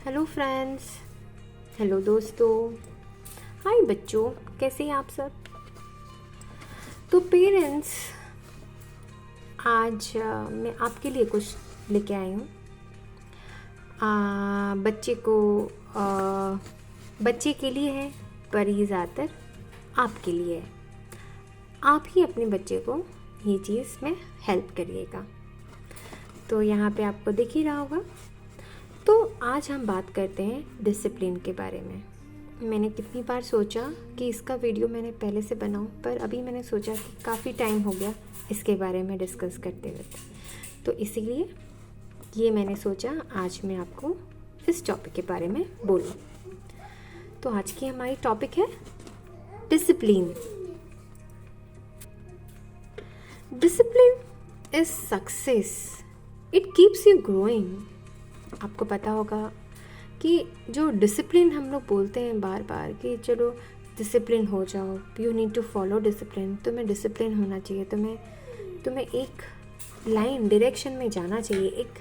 Hello friends, hello दोस्तों, हाय बच्चों, कैसे हैं आप सब। तो पेरेंट्स, आज मैं आपके लिए कुछ लेके आई हूँ। बच्चे को बच्चे के लिए है, पर ये ज़्यादातर आपके लिए है। आप ही अपने बच्चे को ये चीज़ में हेल्प करिएगा। तो यहाँ पे आपको दिख ही रहा होगा। तो आज हम बात करते हैं डिसिप्लिन के बारे में। मैंने कितनी बार सोचा कि इसका वीडियो मैंने पहले से बनाऊं, पर अभी मैंने सोचा कि काफ़ी टाइम हो गया इसके बारे में डिस्कस करते हुए, तो इसीलिए ये मैंने सोचा आज मैं आपको इस टॉपिक के बारे में बोलूं। तो आज की हमारी टॉपिक है discipline. Discipline is success, it keeps you growing. आपको पता होगा कि जो डिसिप्लिन हम लोग बोलते हैं बार बार कि चलो डिसिप्लिन हो जाओ, you need to follow discipline, तुम्हें डिसिप्लिन होना चाहिए, तुम्हें एक लाइन डायरेक्शन में जाना चाहिए, एक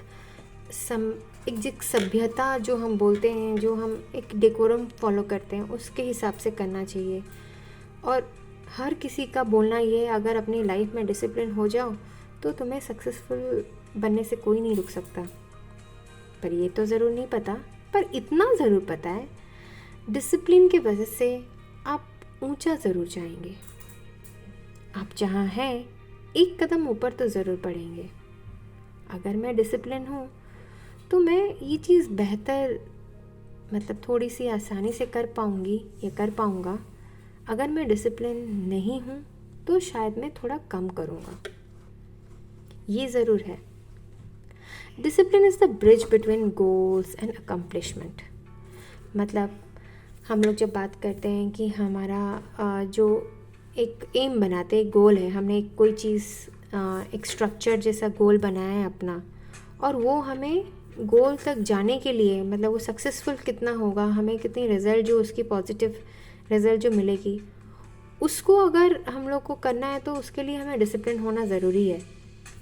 जो सभ्यता जो हम बोलते हैं, जो हम एक डेकोरम फॉलो करते हैं, उसके हिसाब से करना चाहिए। और हर किसी का बोलना ये है, अगर अपनी लाइफ में डिसिप्लिन हो जाओ तो तुम्हें सक्सेसफुल बनने से कोई नहीं रुक सकता। पर ये तो ज़रूर नहीं पता, पर इतना ज़रूर पता है, डिसिप्लिन की वजह से आप ऊंचा ज़रूर जाएंगे। आप जहाँ हैं एक कदम ऊपर तो ज़रूर बढ़ेंगे। अगर मैं डिसिप्लिन हूँ तो मैं ये चीज़ बेहतर, मतलब थोड़ी सी आसानी से कर पाऊँगी या कर पाऊँगा। अगर मैं डिसिप्लिन नहीं हूँ तो शायद मैं थोड़ा कम करूँगा। ये ज़रूर है। Discipline is the bridge between goals and accomplishment. मतलब हम लोग जब बात करते हैं कि हमारा जो एक एम बनाते हैं, गोल है, हमने कोई चीज़ एक स्ट्रक्चर जैसा गोल बनाया है अपना, और वो हमें गोल तक जाने के लिए, मतलब वो सक्सेसफुल कितना होगा, हमें कितनी रिज़ल्ट, जो उसकी पॉजिटिव रिज़ल्ट जो मिलेगी, उसको अगर हम लोग को करना है तो उसके लिए हमें डिसिप्लिन होना ज़रूरी है।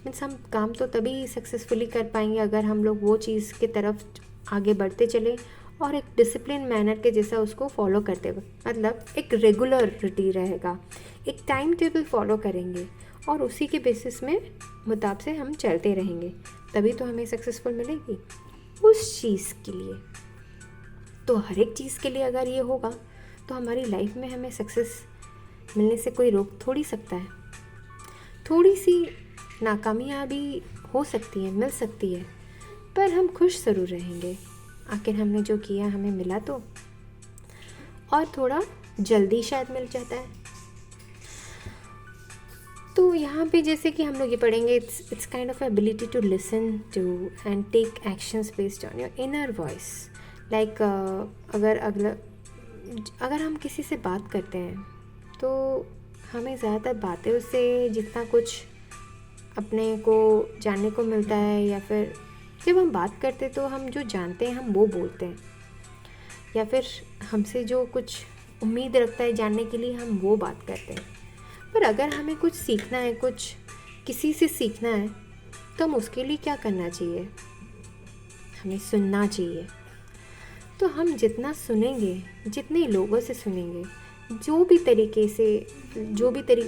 मीन्स हम काम तो तभी सक्सेसफुली कर पाएंगे अगर हम लोग वो चीज़ की तरफ आगे बढ़ते चले और एक डिसिप्लिन मैनर के जैसा उसको फॉलो करते हुए, मतलब एक रेगुलरिटी रहेगा, एक टाइम टेबल फॉलो करेंगे और उसी के बेसिस में मुताबिक से हम चलते रहेंगे, तभी तो हमें सक्सेसफुल मिलेगी उस चीज़ के लिए। तो हर एक चीज़ के लिए अगर ये होगा तो हमारी लाइफ में हमें सक्सेस मिलने से कोई रोक थोड़ी सकता है। थोड़ी सी नाकामयाबी हो सकती है, मिल सकती है, पर हम खुश ज़रूर रहेंगे। आखिर हमने जो किया हमें मिला तो, और थोड़ा जल्दी शायद मिल जाता है। तो यहाँ पे जैसे कि हम लोग ये पढ़ेंगे, it's kind of ability to listen to and take actions based on your inner voice. Like अगर हम किसी से बात करते हैं तो हमें ज़्यादातर बातें उससे जितना कुछ अपने को जानने को मिलता है, या फिर जब हम बात करते तो हम जो जानते हैं हम वो बोलते हैं, या फिर हमसे जो कुछ उम्मीद रखता है जानने के लिए हम वो बात करते हैं। पर अगर हमें कुछ सीखना है, कुछ किसी से सीखना है, तो हम उसके लिए क्या करना चाहिए, हमें सुनना चाहिए। तो हम जितना सुनेंगे, जितने लोगों से सुनेंगे, जो भी तरीके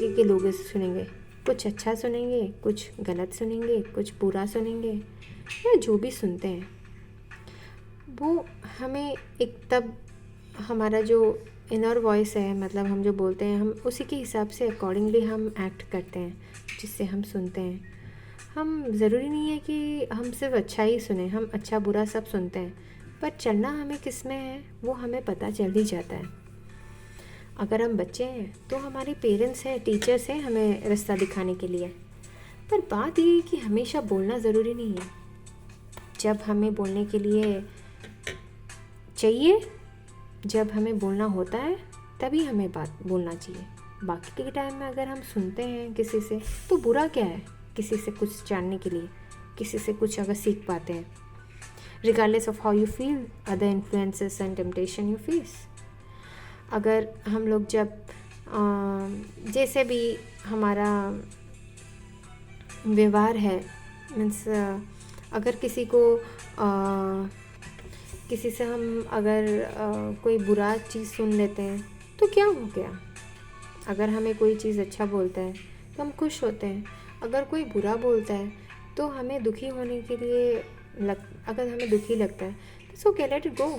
के लोगों से सुनेंगे, कुछ अच्छा सुनेंगे, कुछ गलत सुनेंगे, कुछ बुरा सुनेंगे, या जो भी सुनते हैं वो हमें एक, तब हमारा जो इनर वॉइस है, मतलब हम जो बोलते हैं, हम उसी के हिसाब से अकॉर्डिंगली हम एक्ट करते हैं, जिससे हम सुनते हैं। हम ज़रूरी नहीं है कि हम सिर्फ अच्छा ही सुने, हम अच्छा बुरा सब सुनते हैं, पर चलना हमें किस में है वो हमें पता चल ही जाता है। अगर हम बच्चे हैं तो हमारे पेरेंट्स हैं, टीचर्स हैं हमें रास्ता दिखाने के लिए। पर बात ये है कि हमेशा बोलना ज़रूरी नहीं है। जब हमें बोलने के लिए चाहिए, जब हमें बोलना होता है, तभी हमें बात बोलना चाहिए। बाकी के टाइम में अगर हम सुनते हैं किसी से, तो बुरा क्या है किसी से कुछ जानने के लिए, किसी से कुछ अगर सीख पाते हैं। Regardless of how you feel, other influences and temptation you face. अगर हम लोग जब जैसे भी हमारा व्यवहार है, मीन्स अगर किसी को किसी से हम अगर कोई बुरा चीज़ सुन लेते हैं तो क्या हो गया, अगर हमें कोई चीज़ अच्छा बोलता है तो हम खुश होते हैं, अगर कोई बुरा बोलता है तो हमें दुखी होने के लिए अगर हमें दुखी लगता है तो सो के लेट इट गो,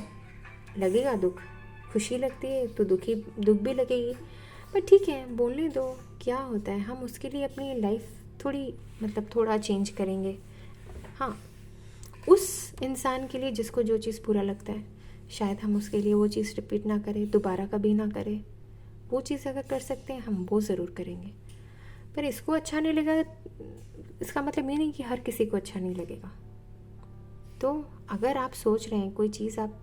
लगेगा दुख, खुशी लगती है तो दुख भी लगेगी, पर ठीक है बोलने दो, क्या होता है, हम उसके लिए अपनी लाइफ थोड़ा चेंज करेंगे। हाँ, उस इंसान के लिए जिसको जो चीज़ बुरा लगता है शायद हम उसके लिए वो चीज़ रिपीट ना करें, दोबारा कभी ना करें, वो चीज़ अगर कर सकते हैं हम वो ज़रूर करेंगे। पर इसको अच्छा नहीं लगेगा इसका मतलब ये नहीं कि हर किसी को अच्छा नहीं लगेगा। तो अगर आप सोच रहे हैं कोई चीज़ आप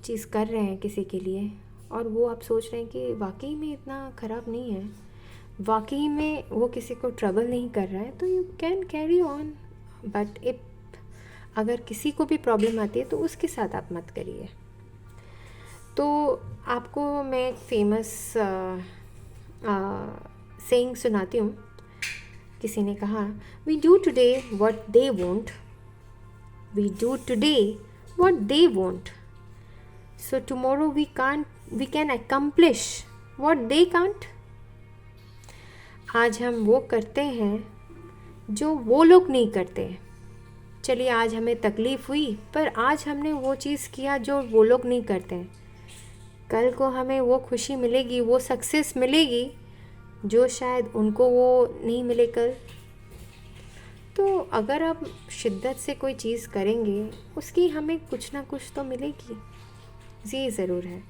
चीज़ कर रहे हैं किसी के लिए और वो आप सोच रहे हैं कि वाकई में इतना ख़राब नहीं है, वाकई में वो किसी को ट्रबल नहीं कर रहा है, तो you can carry on. But if अगर किसी को भी प्रॉब्लम आती है तो उसके साथ आप मत करिए। तो आपको मैं एक फेमस सेइंग सुनाती हूँ। किसी ने कहा, we do today what they won't, we do today what they won't, so tomorrow we can accomplish what they can't. आज हम वो करते हैं जो वो लोग नहीं करते। चलिए आज हमें तकलीफ़ हुई पर आज हमने वो चीज़ किया जो वो लोग नहीं करते हैं, कल को हमें वो खुशी मिलेगी, वो सक्सेस मिलेगी जो शायद उनको वो नहीं मिले कल। तो अगर आप शिद्दत से कोई चीज़ करेंगे उसकी हमें कुछ ना कुछ तो मिलेगी, ये ज़रूर है।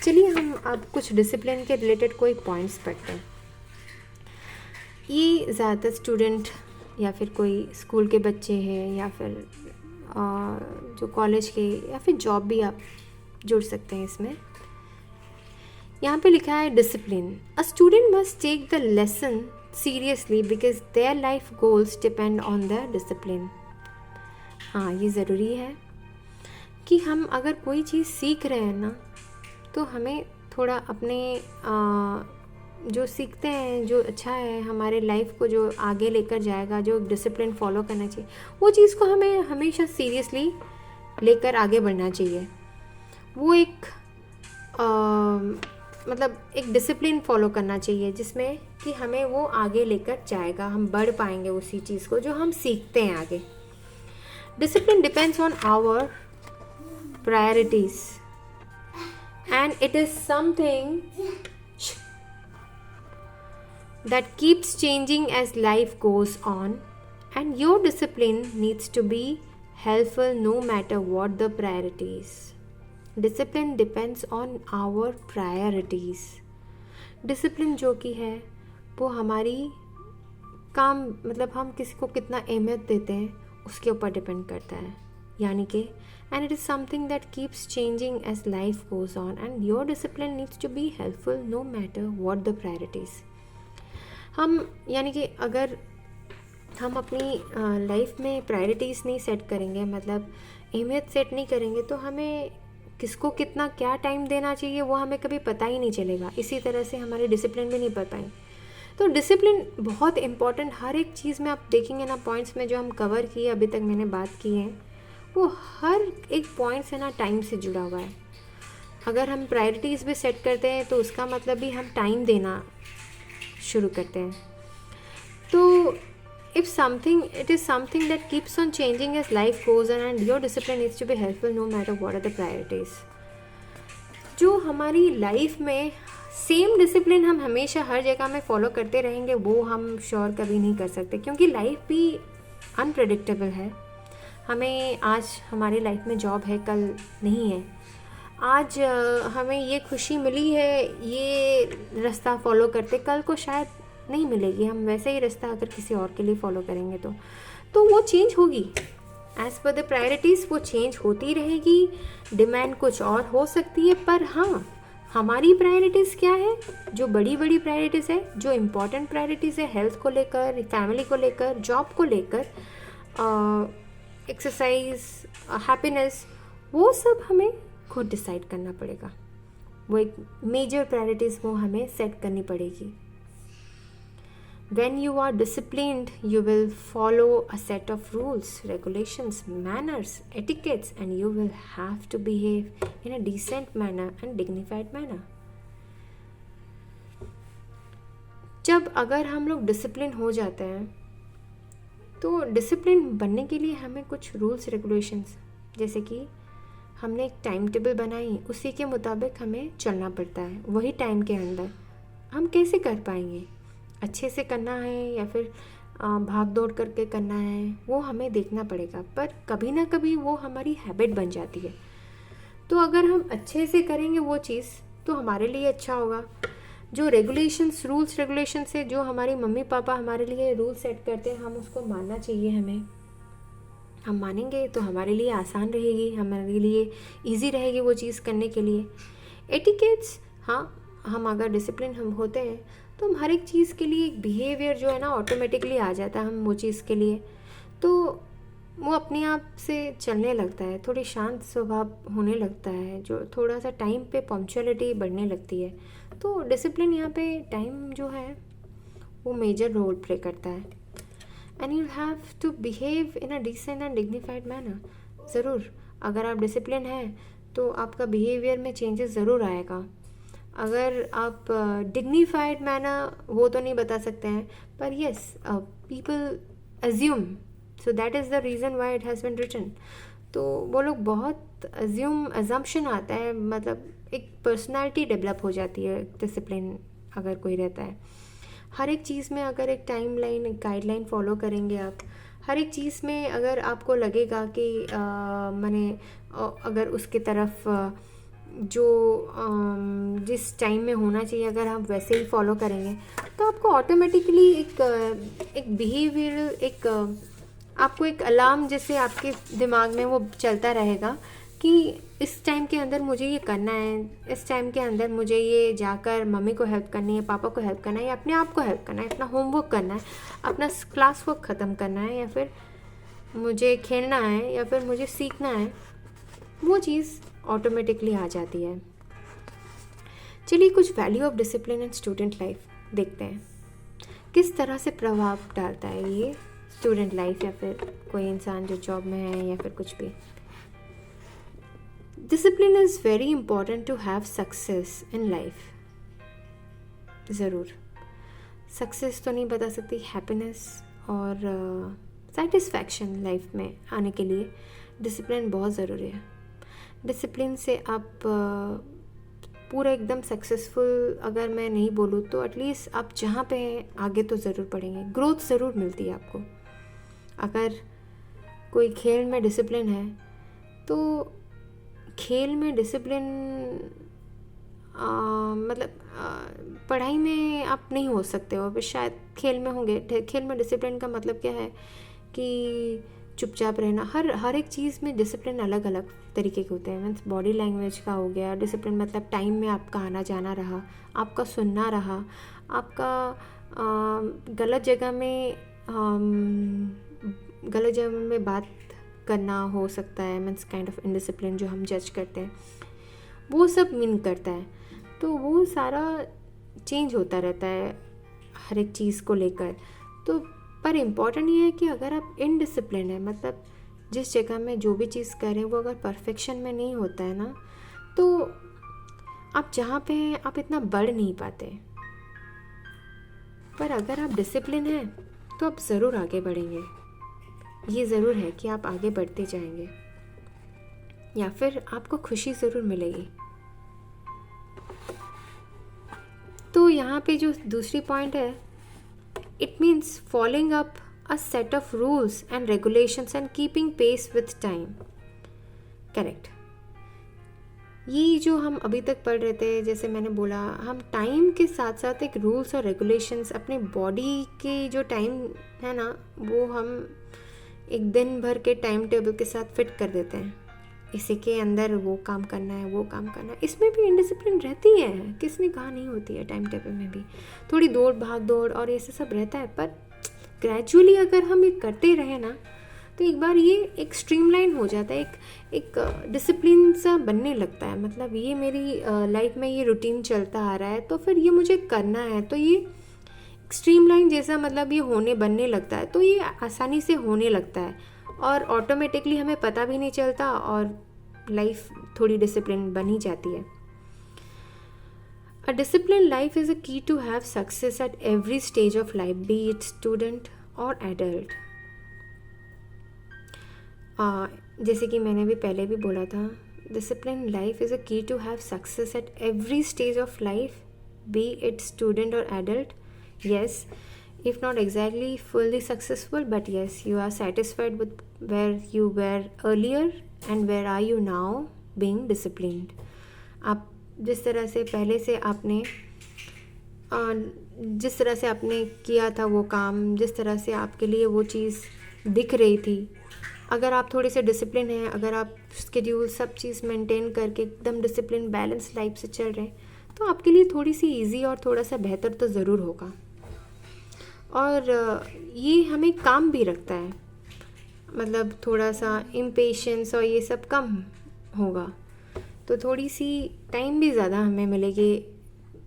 चलिए हम अब कुछ डिसिप्लिन के रिलेटेड कोई पॉइंट्स पढ़ते हैं। ये ज़्यादातर स्टूडेंट या फिर कोई स्कूल के बच्चे हैं या फिर जो कॉलेज के या फिर जॉब भी आप जुड़ सकते हैं इसमें। यहाँ पे लिखा है discipline, a student must take the lesson seriously because their life goals depend on the discipline. हाँ, ये ज़रूरी है कि हम अगर कोई चीज़ सीख रहे हैं ना तो हमें थोड़ा अपने जो सीखते हैं जो अच्छा है हमारे लाइफ को जो आगे लेकर जाएगा, जो डिसिप्लिन फॉलो करना चाहिए, वो चीज़ को हमें हमेशा सीरियसली लेकर आगे बढ़ना चाहिए। वो एक एक डिसिप्लिन फॉलो करना चाहिए जिसमें कि हमें वो आगे लेकर जाएगा, हम बढ़ पाएंगे उसी चीज़ को जो हम सीखते हैं आगे। Discipline depends on our priorities and it is something that keeps changing as life goes on, and your discipline needs to be helpful no matter what the priorities. Discipline depends on our priorities. Discipline जो कि है वो हमारी काम हम किसी को कितना अहमियत देते हैं उसके ऊपर डिपेंड करता है, यानी कि and it is something that keeps changing as life goes on, and your discipline needs to be helpful no matter what the priorities. हम यानी कि अगर हम अपनी लाइफ में प्रायोरिटीज़ नहीं सेट करेंगे, अहमियत सेट नहीं करेंगे, तो हमें किसको कितना क्या टाइम देना चाहिए वो हमें कभी पता ही नहीं चलेगा। इसी तरह से हमारे डिसिप्लिन भी नहीं पढ़ पाएंगे। तो डिसिप्लिन बहुत इम्पॉर्टेंट, हर एक चीज़ में आप देखेंगे ना, पॉइंट्स में जो हम कवर किए अभी तक मैंने बात की है, वो हर एक पॉइंट से ना टाइम से जुड़ा हुआ है। अगर हम प्रायोरिटीज़ भी सेट करते हैं तो उसका मतलब भी हम टाइम देना शुरू करते हैं। तो it is something that keeps on changing as life goes on, and your discipline needs to be helpful no matter what are the priorities. जो हमारी लाइफ में सेम डिसिप्लिन हम हमेशा हर जगह में फॉलो करते रहेंगे वो हम श्योर कभी नहीं कर सकते, क्योंकि लाइफ भी अनप्रेडिक्टेबल है। हमें आज हमारी लाइफ में जॉब है, कल नहीं है। आज हमें ये खुशी मिली है, ये रास्ता फॉलो करते, कल को शायद नहीं मिलेगी। हम वैसे ही रास्ता अगर किसी और के लिए फॉलो करेंगे तो वो चेंज होगी। एज़ पर द प्रायोरिटीज़ वो चेंज होती रहेगी, डिमांड कुछ और हो सकती है, पर हाँ, हमारी प्रायोरिटीज़ क्या है, जो बड़ी बड़ी प्रायोरिटीज़ है, जो इम्पोर्टेंट प्रायोरिटीज़ है, हेल्थ को लेकर, फैमिली को लेकर, जॉब को लेकर, एक्सरसाइज, हैप्पीनेस, वो सब हमें खुद डिसाइड करना पड़ेगा। वो एक मेजर प्रायोरिटीज़ वो हमें सेट करनी पड़ेगी। When you are disciplined, you will follow a set of rules, regulations, manners, etiquettes, and you will have to behave in a decent manner and dignified manner. जब अगर हम लोग डिसिप्लिन हो जाते हैं तो डिसिप्लिन बनने के लिए हमें कुछ रूल्स रेगुलेशंस, जैसे कि हमने एक टाइम टेबल बनाई, उसी के मुताबिक हमें चलना पड़ता है। वही टाइम के अंदर हम कैसे कर पाएंगे, अच्छे से करना है या फिर भाग दौड़ करके करना है, वो हमें देखना पड़ेगा। पर कभी ना कभी वो हमारी हैबिट बन जाती है। तो अगर हम अच्छे से करेंगे वो चीज़ तो हमारे लिए अच्छा होगा। जो रेगुलेशंस, रूल्स रेगुलेशन से जो हमारी मम्मी पापा हमारे लिए रूल सेट करते हैं, हम उसको मानना चाहिए। हम मानेंगे तो हमारे लिए आसान रहेगी, हमारे लिए इजी रहेगी वो चीज़ करने के लिए। एटिकेट्स, हाँ, हम अगर डिसिप्लिन हम होते हैं तो हम हर एक चीज़ के लिए एक बिहेवियर जो है ना ऑटोमेटिकली आ जाता है हम वो चीज़ के लिए, तो वो अपने आप से चलने लगता है, थोड़ी शांत स्वभाव होने लगता है, जो थोड़ा सा टाइम पे पंक्चुअलिटी बढ़ने लगती है। तो डिसिप्लिन यहाँ पे टाइम जो है वो मेजर रोल प्ले करता है। And you have to behave in a decent and dignified manner. ज़रूर अगर आप डिसिप्लिन हैं तो आपका बिहेवियर में चेंजेस ज़रूर आएगा। अगर आप डिग्निफाइड मैनर वो तो नहीं बता सकते हैं, पर yes people assume, so that is the reason why it has been written. तो वो लोग बहुत अजम्पशन आता है, मतलब एक पर्सनालिटी डेवलप हो जाती है डिसिप्लिन अगर कोई रहता है। हर एक चीज़ में अगर एक टाइम लाइन, एक गाइडलाइन फॉलो करेंगे आप, हर एक चीज़ में अगर आपको लगेगा कि मैंने अगर उसके तरफ जो जिस टाइम में होना चाहिए अगर आप वैसे ही फॉलो करेंगे तो आपको ऑटोमेटिकली एक बिहेवियर, एक आपको एक अलार्म जैसे आपके दिमाग में वो चलता रहेगा कि इस टाइम के अंदर मुझे ये करना है, इस टाइम के अंदर मुझे ये जाकर मम्मी को हेल्प करनी है, पापा को हेल्प करना है, या अपने आप को हेल्प करना है, अपना होमवर्क करना है, अपना क्लास वर्क ख़त्म करना है, या फिर मुझे खेलना है, या फिर मुझे सीखना है। वो चीज़ ऑटोमेटिकली आ जाती है। चलिए कुछ value of discipline in student life देखते हैं, किस तरह से प्रभाव डालता है ये स्टूडेंट लाइफ या फिर कोई इंसान जो जॉब में है या फिर कुछ भी। Discipline is very important to have success in life. ज़रूर सक्सेस तो नहीं बता सकती, हैप्पीनेस और सेटिस्फैक्शन लाइफ में आने के लिए डिसिप्लिन बहुत ज़रूरी है। डिसिप्लिन से आप पूरा एकदम सक्सेसफुल अगर मैं नहीं बोलूँ तो एटलीस्ट आप जहाँ पे हैं आगे तो ज़रूर बढ़ेंगे, ग्रोथ ज़रूर मिलती है आपको। अगर कोई खेल में डिसिप्लिन है तो खेल में डिसिप्लिन मतलब पढ़ाई में आप नहीं हो सकते हो, शायद खेल में होंगे। खेल में डिसिप्लिन का मतलब क्या है कि चुपचाप रहना। हर एक चीज़ में डिसिप्लिन अलग अलग तरीके के होते हैं। मीन्स बॉडी लैंग्वेज का हो गया डिसिप्लिन, मतलब टाइम में आपका आना जाना रहा, आपका सुनना रहा, आपका गलत जगह में बात करना हो सकता है। मीन्स काइंड ऑफ इनडिसिप्लिन जो हम जज करते हैं वो सब मीन करता है। तो वो सारा चेंज होता रहता है हर एक चीज़ को लेकर। तो पर इम्पॉर्टेंट ये है कि अगर आप इनडिसिप्लिन है, मतलब जिस जगह में जो भी चीज़ करें वो अगर परफेक्शन में नहीं होता है ना, तो आप जहाँ पे हैं आप इतना बढ़ नहीं पाते। पर अगर आप डिसिप्लिन हैं तो आप ज़रूर आगे बढ़ेंगे। ये ज़रूर है कि आप आगे बढ़ते जाएंगे या फिर आपको खुशी ज़रूर मिलेगी। तो यहाँ पे जो दूसरी पॉइंट है, it means following up a set of rules and regulations and keeping pace with time. Correct. ये जो हम अभी तक पढ़ रहे थे, जैसे मैंने बोला, हम टाइम के साथ साथ एक रूल्स और रेगुलेशंस अपने बॉडी के जो टाइम है ना वो हम एक दिन भर के टाइम टेबल के साथ फिट कर देते हैं। इसी के अंदर वो काम करना है, वो काम करना है। इसमें भी इनडिसिप्लिन रहती है, किसने कहा नहीं होती है। टाइम टेबल में भी थोड़ी दौड़ भाग दौड़ और ये सब रहता है, पर ग्रेजुअली अगर हम ये करते रहे ना तो एक बार ये एक स्ट्रीमलाइन हो जाता है, एक डिसिप्लिन सा बनने लगता है। मतलब ये मेरी लाइफ में ये रूटीन चलता आ रहा है तो फिर ये मुझे करना है, तो ये स्ट्रीमलाइन जैसा मतलब ये होने बनने लगता है, तो ये आसानी से होने लगता है और ऑटोमेटिकली हमें पता भी नहीं चलता और लाइफ थोड़ी डिसिप्लिन बन ही जाती है। A disciplined life is a key to have success at every stage of life, be it student or adult. जैसे कि मैंने भी पहले भी बोला था, disciplined life is a key to have success at every stage of life, be it student or adult. Yes, if not exactly fully successful, but yes, you are satisfied with where you were earlier and where are you now being disciplined. आप जिस तरह से पहले से आपने जिस तरह से आपने किया था वो काम, जिस तरह से आपके लिए वो चीज़ दिख रही थी, अगर आप थोड़े से डिसिप्लिन हैं, अगर आप स्केड्यूल सब चीज़ मेंटेन करके एकदम डिसिप्लिन बैलेंस लाइफ से चल रहे हैं, तो आपके लिए थोड़ी सी इजी और थोड़ा सा बेहतर तो ज़रूर होगा। और ये हमें काम भी रखता है, मतलब थोड़ा सा इम्पेशेंस और ये सब कम होगा, तो थोड़ी सी टाइम भी ज़्यादा हमें मिलेगी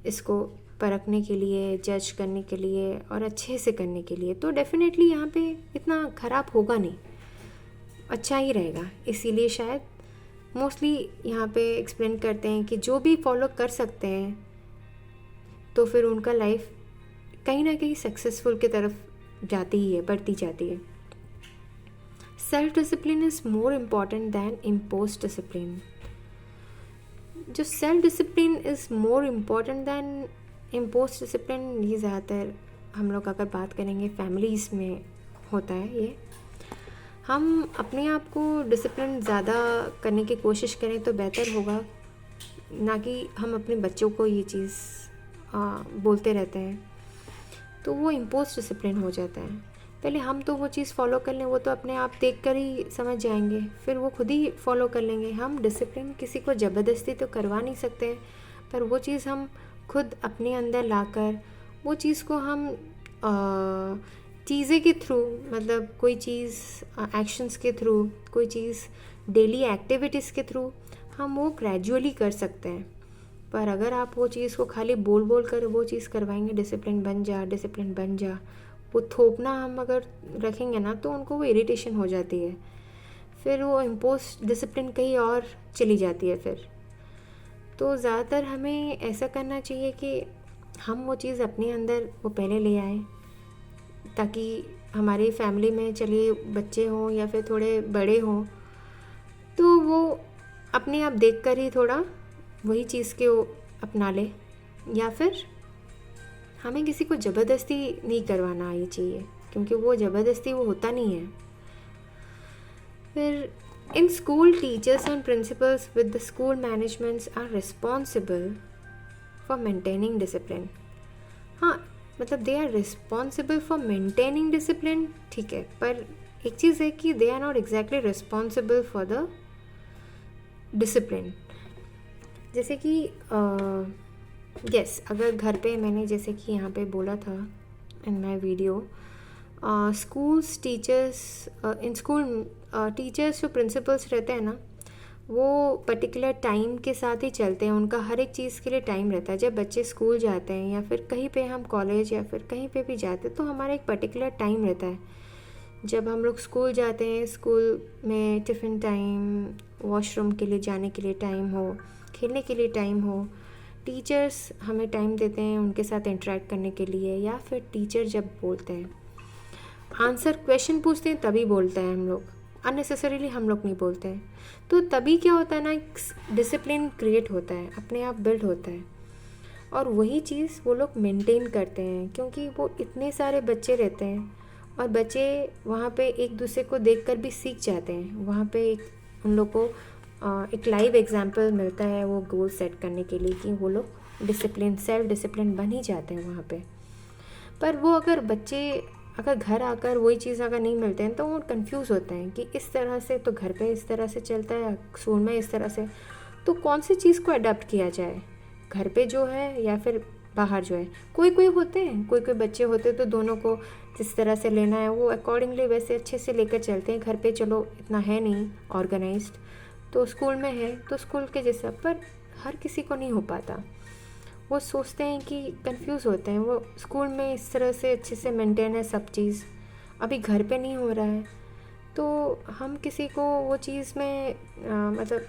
इसको परखने के लिए, जज करने के लिए और अच्छे से करने के लिए। तो डेफिनेटली यहाँ पे इतना ख़राब होगा नहीं, अच्छा ही रहेगा। इसीलिए शायद मोस्टली यहाँ पे एक्सप्लेन करते हैं कि जो भी फॉलो कर सकते हैं तो फिर उनका लाइफ कहीं ना कहीं सक्सेसफुल की तरफ जाती ही है, बढ़ती जाती है। Self discipline is more important than impose discipline. जो self discipline is more important than impose discipline, ये ज़्यादातर हम लोग अगर बात करेंगे फैमिलीज़ में होता है। ये हम अपने आप को डिसिप्लिन ज़्यादा करने की कोशिश करें तो बेहतर होगा, ना कि हम अपने बच्चों को ये चीज़ बोलते रहते हैं, तो वो इम्पोज डिसिप्लिन हो जाता है। पहले हम तो वो चीज़ फॉलो कर लें, वो तो अपने आप देख कर ही समझ जाएंगे, फिर वो खुद ही फॉलो कर लेंगे। हम डिसिप्लिन किसी को ज़बरदस्ती तो करवा नहीं सकते, पर वो चीज़ हम खुद अपने अंदर लाकर वो चीज़ को हम चीज़ें के थ्रू, मतलब कोई चीज़ एक्शंस के थ्रू, कोई चीज़ डेली एक्टिविटीज़ के थ्रू हम वो ग्रेजुअली कर सकते हैं। पर अगर आप वो चीज़ को खाली बोल बोल कर वो चीज़ करवाएंगे, डिसिप्लिन बन जा, डिसिप्लिन बन जा, वो थोपना हम अगर रखेंगे ना तो उनको वो इरिटेशन हो जाती है, फिर वो इम्पोज डिसिप्लिन कहीं और चली जाती है फिर। तो ज़्यादातर हमें ऐसा करना चाहिए कि हम वो चीज़ अपने अंदर वो पहले ले आए, ताकि हमारी फैमिली में चलिए बच्चे हों या फिर थोड़े बड़े हों, तो वो अपने आप देख कर ही थोड़ा वही चीज़ के वो अपना ले, या फिर हमें किसी को ज़बरदस्ती नहीं करवाना ये चाहिए, क्योंकि वो ज़बरदस्ती वो होता नहीं है। फिर in school teachers and principals with the school managements are responsible for maintaining discipline. हाँ, मतलब they are responsible for maintaining discipline, ठीक है, पर एक चीज़ है कि they are not exactly responsible for the discipline. जैसे कि यस, अगर घर पे मैंने जैसे कि यहाँ पे बोला था in my video, schools teachers in school teachers जो प्रिंसिपल्स रहते हैं ना, वो पर्टिकुलर टाइम के साथ ही चलते हैं, उनका हर एक चीज़ के लिए टाइम रहता है। जब बच्चे स्कूल जाते हैं या फिर कहीं पे हम कॉलेज या फिर कहीं पे भी जाते हैं, तो हमारा एक पर्टिकुलर टाइम रहता है। जब हम लोग स्कूल जाते हैं, स्कूल में टिफ़िन टाइम, वॉशरूम के लिए जाने के लिए टाइम हो, खेलने के लिए टाइम हो, टीचर्स हमें टाइम देते हैं उनके साथ इंटरेक्ट करने के लिए, या फिर टीचर जब बोलते हैं आंसर क्वेश्चन पूछते हैं तभी बोलते हैं हम लोग, अननेसेसरीली हम लोग नहीं बोलते हैं। तो तभी क्या होता है ना, एक डिसिप्लिन क्रिएट होता है, अपने आप बिल्ड होता है, और वही चीज़ वो लोग मेंटेन करते हैं, क्योंकि वो इतने सारे बच्चे रहते हैं और बच्चे वहाँ पे एक दूसरे को देखकर भी सीख जाते हैं। वहाँ पे एक उन लोग को एक लाइव एग्जांपल मिलता है वो गोल सेट करने के लिए, कि वो लोग डिसिप्लिन, सेल्फ डिसिप्लिन बन ही जाते हैं वहाँ पे। पर वो अगर बच्चे अगर घर आकर वही चीज़ अगर नहीं मिलते हैं तो वो कंफ्यूज होते हैं कि इस तरह से तो घर पे इस तरह से चलता है, स्कूल में इस तरह से, तो कौन सी चीज़ को अडॉप्ट किया जाए, घर पे जो है या फिर बाहर जो है। कोई कोई होते हैं, कोई कोई बच्चे होते हैं तो दोनों को जिस तरह से लेना है वो अकॉर्डिंगली वैसे अच्छे से लेकर चलते हैं। घर पे चलो इतना है नहीं ऑर्गेनाइज्ड, तो स्कूल में है तो स्कूल के जैसा, पर हर किसी को नहीं हो पाता। वो सोचते हैं कि कंफ्यूज होते हैं, वो स्कूल में इस तरह से अच्छे से मेंटेन है सब चीज़, अभी घर पे नहीं हो रहा है। तो हम किसी को वो चीज़ में मतलब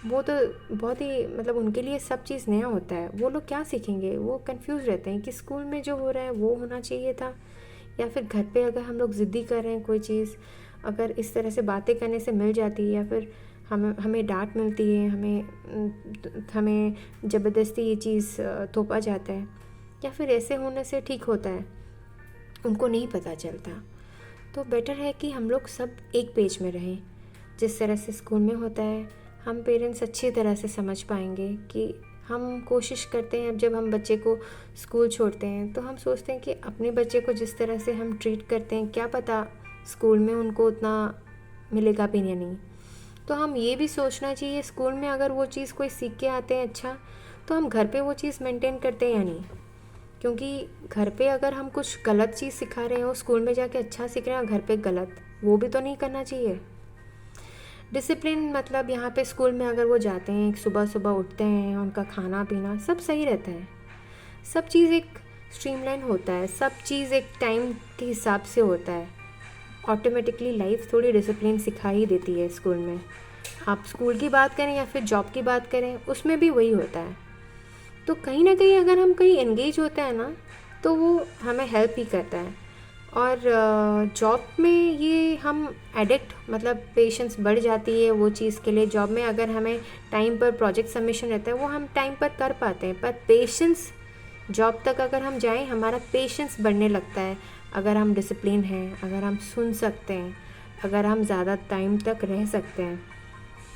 वो तो बहुत ही मतलब उनके लिए सब चीज़ नया होता है, वो लोग क्या सीखेंगे, वो कंफ्यूज रहते हैं कि स्कूल में जो हो रहा है वो होना चाहिए था, या फिर घर पे अगर हम लोग ज़िद्दी कर रहे हैं कोई चीज़, अगर इस तरह से बातें करने से मिल जाती है, या फिर हमें डांट मिलती है, हमें ज़बरदस्ती ये चीज़ थोपा जाता है, या फिर ऐसे होने से ठीक होता है, उनको नहीं पता चलता। तो बेटर है कि हम लोग सब एक पेज में रहें। जिस तरह से स्कूल में होता है, हम पेरेंट्स अच्छी तरह से समझ पाएंगे कि हम कोशिश करते हैं, अब जब हम बच्चे को स्कूल छोड़ते हैं तो हम सोचते हैं कि अपने बच्चे को जिस तरह से हम ट्रीट करते हैं, क्या पता स्कूल में उनको उतना मिलेगा भी या नहीं। तो हम ये भी सोचना चाहिए, स्कूल में अगर वो चीज़ कोई सीख के आते हैं अच्छा, तो हम घर पे वो चीज़ मेंटेन करते हैं या नहीं। क्योंकि घर पे अगर हम कुछ गलत चीज़ सिखा रहे हो, स्कूल में जाके अच्छा सीख रहे हैं, घर पे गलत, वो भी तो नहीं करना चाहिए। डिसिप्लिन मतलब यहाँ पे स्कूल में अगर वो जाते हैं, सुबह सुबह उठते हैं, उनका खाना पीना सब सही रहता है, सब चीज़ एक स्ट्रीमलाइन होता है, सब चीज़ एक टाइम के हिसाब से होता है। ऑटोमेटिकली लाइफ थोड़ी डिसिप्लिन सिखा ही देती है स्कूल में। आप स्कूल की बात करें या फिर जॉब की बात करें, उसमें भी वही होता है। तो कहीं ना कहीं अगर हम कहीं एंगेज होते हैं ना, तो वो हमें हेल्प ही करता है। और जॉब में ये हम एडिक्ट मतलब पेशेंस बढ़ जाती है वो चीज़ के लिए। जॉब में अगर हमें टाइम पर प्रोजेक्ट सबमिशन रहता है, वो हम टाइम पर कर पाते हैं, पर पेशेंस जॉब तक अगर हम जाएं, हमारा पेशेंस बढ़ने लगता है अगर हम डिसिप्लिन हैं, अगर हम सुन सकते हैं, अगर हम ज़्यादा टाइम तक रह सकते हैं,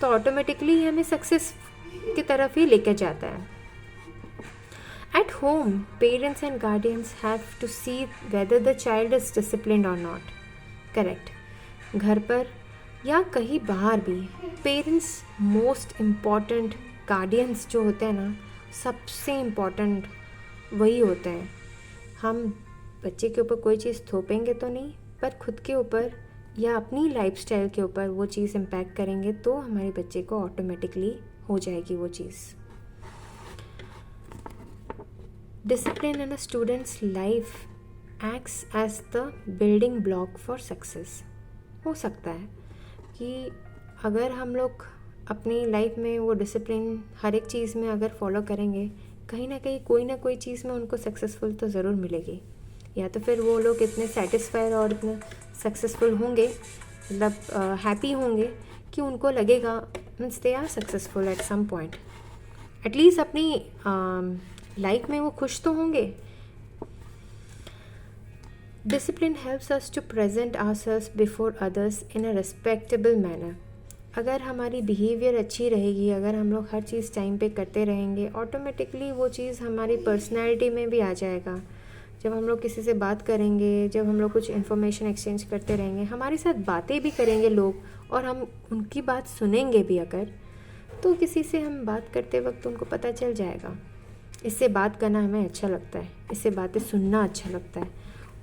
तो ऑटोमेटिकली हमें सक्सेस की तरफ ही लेकर जाता है। At home, parents and guardians have to see whether the child is disciplined or not. Correct. घर पर या कहीं बाहर भी पेरेंट्स मोस्ट इम्पॉर्टेंट, गार्डियंस जो होते हैं ना, सबसे इम्पॉर्टेंट वही होते हैं। हम बच्चे के ऊपर कोई चीज़ थोपेंगे तो नहीं, पर खुद के ऊपर या अपनी लाइफस्टाइल के ऊपर वो चीज़ इम्पैक्ट करेंगे, तो हमारे बच्चे को ऑटोमेटिकली हो जाएगी वो चीज़। Discipline in a student's life acts as the building block for success. हो सकता है कि अगर हम लोग अपनी लाइफ में वो डिसिप्लिन हर एक चीज़ में अगर फॉलो करेंगे, कहीं ना कोई चीज़ में उनको सक्सेसफुल तो ज़रूर मिलेगी। या तो फिर वो लोग इतने सेटिस्फाइड और इतने सक्सेसफुल होंगे, मतलब हैप्पी होंगे कि उनको लगेगा means they are successful at some point, at least अपनी लाइफ में वो खुश तो होंगे। Discipline helps us to present ourselves before others in a respectable manner. अगर हमारी बिहेवियर अच्छी रहेगी, अगर हम लोग हर चीज़ टाइम पे करते रहेंगे, ऑटोमेटिकली वो चीज़ हमारी पर्सनैलिटी में भी आ जाएगा। जब हम लोग किसी से बात करेंगे, जब हम लोग कुछ इन्फॉर्मेशन एक्सचेंज करते रहेंगे, हमारे साथ बातें भी करेंगे लोग और हम उनकी बात सुनेंगे भी अगर, तो किसी से हम बात करते वक्त उनको पता चल जाएगा, इससे बात करना हमें अच्छा लगता है, इससे बातें सुनना अच्छा लगता है।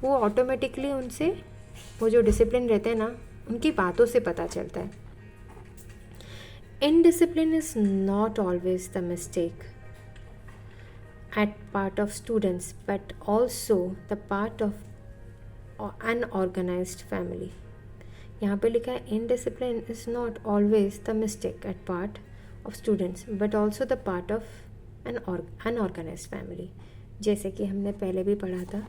वो ऑटोमेटिकली उनसे वो जो डिसिप्लिन रहते हैं ना, उनकी बातों से पता चलता है। Indiscipline is not always the mistake at part of students, but also the part of unorganised family. यहाँ पे लिखा है indiscipline is not always the mistake at part of students, but also the part of unorganised family. जैसे कि हमने पहले भी पढ़ा था,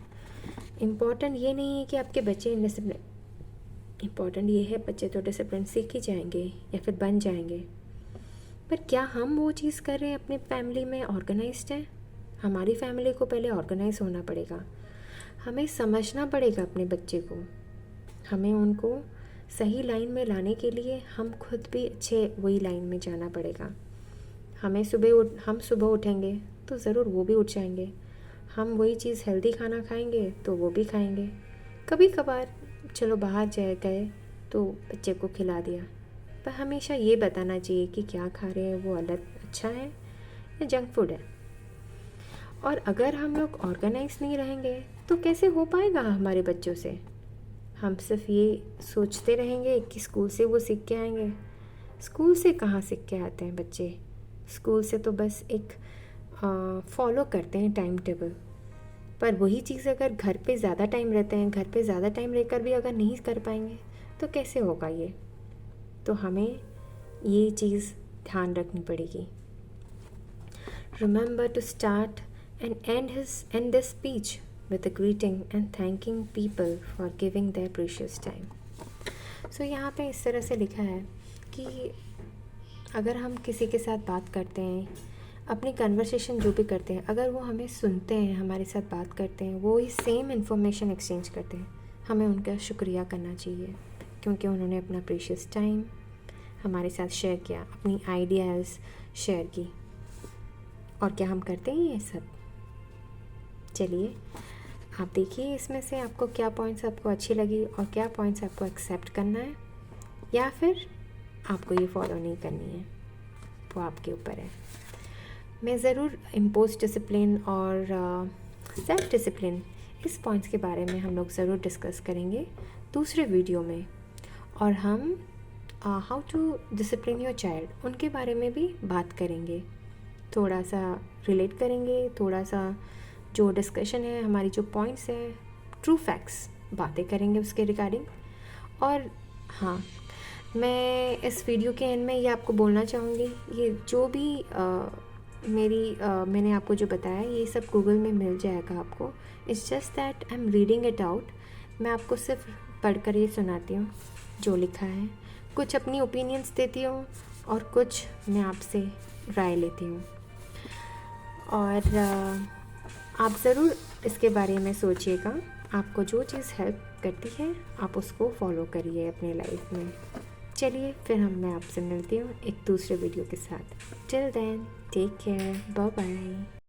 इम्पॉर्टेंट ये नहीं है कि आपके बच्चे इनडिसिप्लिन, इम्पॉर्टेंट ये है बच्चे तो डिसिप्लिन सीख ही जाएंगे या फिर बन जाएंगे, पर क्या हम वो चीज़ कर रहे हैं अपनी फैमिली में, ऑर्गेनाइज्ड है? हमारी फैमिली को पहले ऑर्गेनाइज होना पड़ेगा, हमें समझना पड़ेगा अपने बच्चे को, हमें उनको सही लाइन में लाने के लिए हम खुद भी अच्छे वही लाइन में जाना पड़ेगा। हम सुबह उठेंगे तो ज़रूर वो भी उठ जाएंगे, हम वही चीज़ हेल्दी खाना खाएंगे तो वो भी खाएंगे। कभी कभार चलो बाहर गए तो बच्चे को खिला दिया, पर हमेशा ये बताना चाहिए कि क्या खा रहे हैं, वो अलग अच्छा है या जंक फूड है। और अगर हम लोग ऑर्गेनाइज नहीं रहेंगे तो कैसे हो पाएगा हमारे बच्चों से? हम सिर्फ ये सोचते रहेंगे कि स्कूल से वो सीख के आएंगे। स्कूल से कहाँ सीख के आते हैं बच्चे? स्कूल से तो बस एक फॉलो करते हैं टाइम टेबल, पर वही चीज़ अगर घर पे ज़्यादा टाइम रहते हैं, घर पे ज़्यादा टाइम रहकर भी अगर नहीं कर पाएंगे तो कैसे होगा ये? तो हमें ये चीज़ ध्यान रखनी पड़ेगी। Remember to start and end this speech with a greeting and thanking people for giving their precious time. So यहाँ पे इस तरह से लिखा है कि अगर हम किसी के साथ बात करते हैं, अपनी कन्वर्सेशन जो भी करते हैं, अगर वो हमें सुनते हैं, हमारे साथ बात करते हैं, वो ही सेम इन्फॉर्मेशन एक्सचेंज करते हैं, हमें उनका शुक्रिया करना चाहिए, क्योंकि उन्होंने अपना प्रीशियस टाइम हमारे साथ शेयर किया, अपनी आइडियाज़ शेयर की। और क्या हम करते हैं ये सब? चलिए आप देखिए इसमें से आपको क्या पॉइंट्स आपको अच्छी लगी और क्या पॉइंट्स आपको एक्सेप्ट करना है, या फिर आपको ये फॉलो नहीं करनी है, वो आपके ऊपर है। मैं ज़रूर इम्पोज डिसिप्लिन और सेल्फ डिसिप्लिन, इस पॉइंट्स के बारे में हम लोग ज़रूर डिस्कस करेंगे दूसरे वीडियो में, और हम how to discipline your child, उनके बारे में भी बात करेंगे, थोड़ा सा रिलेट करेंगे, थोड़ा सा जो डिस्कशन है, हमारी जो पॉइंट्स हैं, ट्रू फैक्ट्स बातें करेंगे उसके रिगार्डिंग। और हाँ, मैं इस वीडियो के एंड में ये आपको बोलना चाहूँगी, ये जो भी मैंने आपको जो बताया ये सब गूगल में मिल जाएगा आपको। It's just that I am reading it out. मैं आपको सिर्फ पढ़कर ये सुनाती हूँ जो लिखा है, कुछ अपनी ओपिनियंस देती हूँ और कुछ मैं आपसे राय लेती हूँ। और आप ज़रूर इसके बारे में सोचिएगा, आपको जो चीज़ हेल्प करती है आप उसको फॉलो करिए अपने लाइफ में। चलिए फिर मैं आपसे मिलती हूँ एक दूसरे वीडियो के साथ। Till then take care, bye bye.